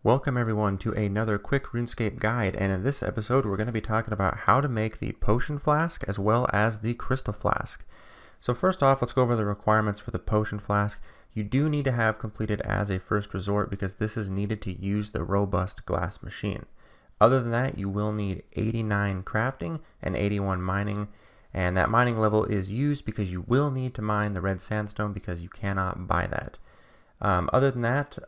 Welcome everyone to another quick RuneScape guide, and in this episode we're going to be talking about how to make the Potion Flask as well as the Crystal Flask. So first off, let's go over the requirements for the Potion Flask. You do need to have completed as a first resort because this is needed to use the robust glass machine. Other than that, you will need 89 crafting and 81 mining, and that mining level is used because you will need to mine the red sandstone because you cannot buy that. Other than that,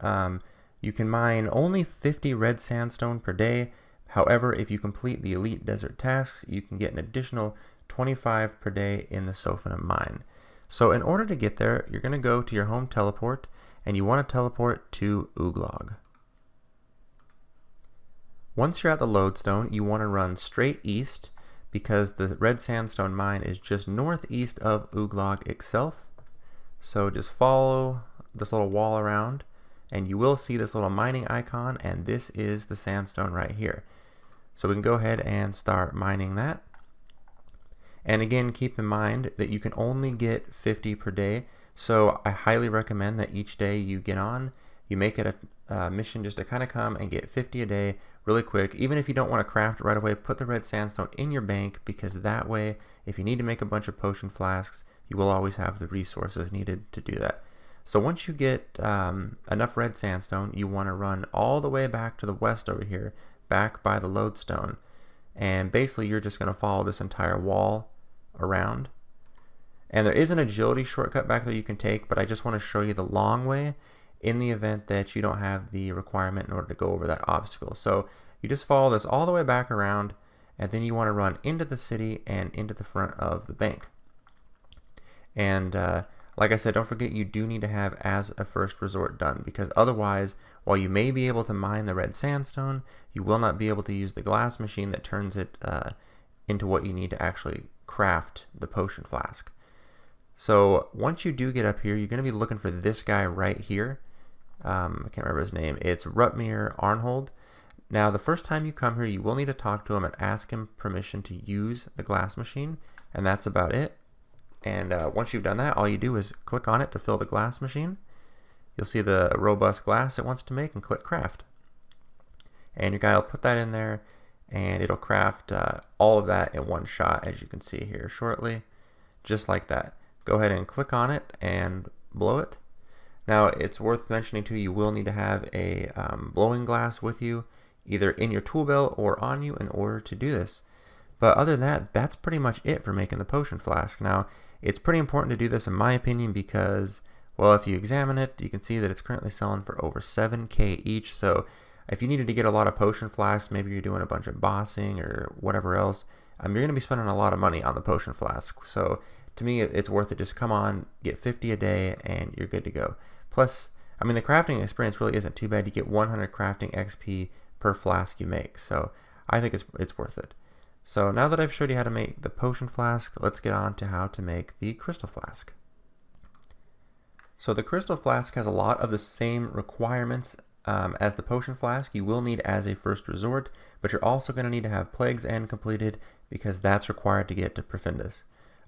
you can mine only 50 red sandstone per day. However, if you complete the elite desert tasks, you can get an additional 25 per day in the Sophanum mine. So in order to get there, you're going to go to your home teleport, and you want to teleport to Uglog. Once you're at the lodestone, you want to run straight east because the red sandstone mine is just northeast of Uglog itself. So just follow this little wall around, and you will see this little mining icon, and this is the sandstone right here. So we can go ahead and start mining that. And again, keep in mind that you can only get 50 per day, so I highly recommend that each day you get on, you make it a mission just to kind of come and get 50 a day really quick. Even if you don't want to craft it right away, put the red sandstone in your bank, because that way, if you need to make a bunch of potion flasks, you will always have the resources needed to do that. So once you get enough red sandstone, you want to run all the way back to the west over here, back by the lodestone. And basically you're just going to follow this entire wall around. And there is an agility shortcut back there you can take, but I just want to show you the long way in the event that you don't have the requirement in order to go over that obstacle. So you just follow this all the way back around, and then you want to run into the city and into the front of the bank. And like I said, don't forget you do need to have as a first resort done, because otherwise, while you may be able to mine the red sandstone, you will not be able to use the glass machine that turns it into what you need to actually craft the potion flask. So once you do get up here, you're going to be looking for this guy right here. I can't remember his name. It's Rutmir Arnhold. Now, the first time you come here, you will need to talk to him and ask him permission to use the glass machine, and that's about it. And once you've done that, all you do is click on it to fill the glass machine. You'll see the robust glass it wants to make, and click craft. And your guy will put that in there, and it'll craft all of that in one shot, as you can see here shortly, just like that. Go ahead and click on it and blow it. Now, it's worth mentioning too, you will need to have a blowing glass with you, either in your tool belt or on you, in order to do this. But other than that, that's pretty much it for making the potion flask. Now, it's pretty important to do this in my opinion because, well, if you examine it, you can see that it's currently selling for over 7K each. So if you needed to get a lot of potion flasks, maybe you're doing a bunch of bossing or whatever else, you're going to be spending a lot of money on the potion flask. So to me, it's worth it. Just come on, get 50 a day, and you're good to go. Plus, I mean, the crafting experience really isn't too bad. You get 100 crafting XP per flask you make. So I think it's worth it. So now that I've showed you how to make the potion flask, let's get on to how to make the crystal flask. So the crystal flask has a lot of the same requirements as the potion flask. You will need as a first resort, but you're also going to need to have plagues and completed because that's required to get to Profundus.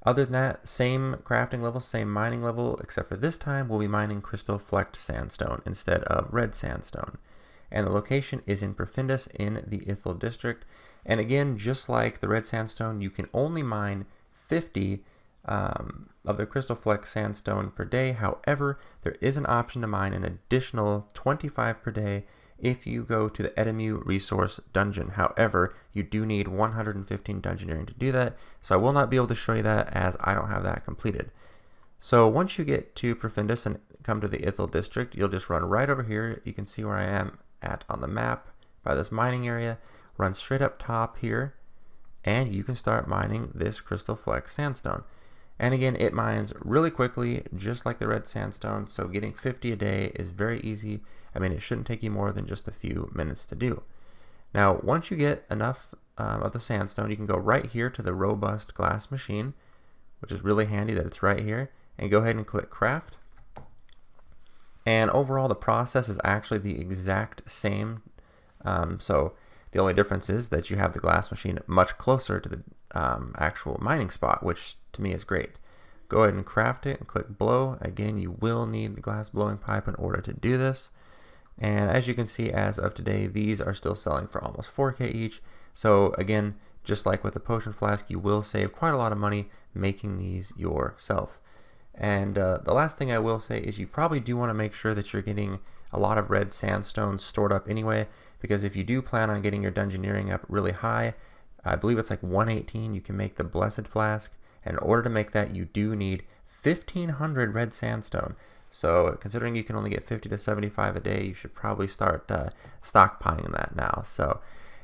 Other than that, same crafting level, same mining level, except for this time we'll be mining crystal-flecked sandstone instead of red sandstone. And the location is in Profundus in the Ithil district. And again, just like the red sandstone, you can only mine 50 of the crystal-flecked sandstone per day. However, there is an option to mine an additional 25 per day if you go to the Edemu resource dungeon. However, you do need 115 dungeoneering to do that, so I will not be able to show you that as I don't have that completed. So once you get to Profundus and come to the Ithil district, you'll just run right over here. You can see where I am at on the map by this mining area. Run straight up top here, and you can start mining this crystal-flecked sandstone. And again, it mines really quickly, just like the red sandstone, so getting 50 a day is very easy. I mean, it shouldn't take you more than just a few minutes to do. Now, once you get enough of the sandstone, you can go right here to the robust glass machine, which is really handy that it's right here, and go ahead and click craft. And overall, the process is actually the exact same. So the only difference is that you have the glass machine much closer to the actual mining spot, which to me is great. Go ahead and craft it and click blow. Again, you will need the glass blowing pipe in order to do this. And as you can see, as of today, these are still selling for almost 4K each. So again, just like with the Potion Flask, you will save quite a lot of money making these yourself. And the last thing I will say is you probably do want to make sure that you're getting a lot of red sandstone stored up anyway, because if you do plan on getting your dungeoneering up really high, I believe it's like 118, you can make the Blessed Flask. And in order to make that, you do need 1,500 red sandstone. So considering you can only get 50 to 75 a day, you should probably start stockpiling that now. So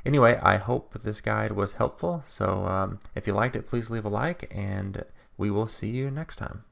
anyway, I hope this guide was helpful. So if you liked it, please leave a like, and we will see you next time.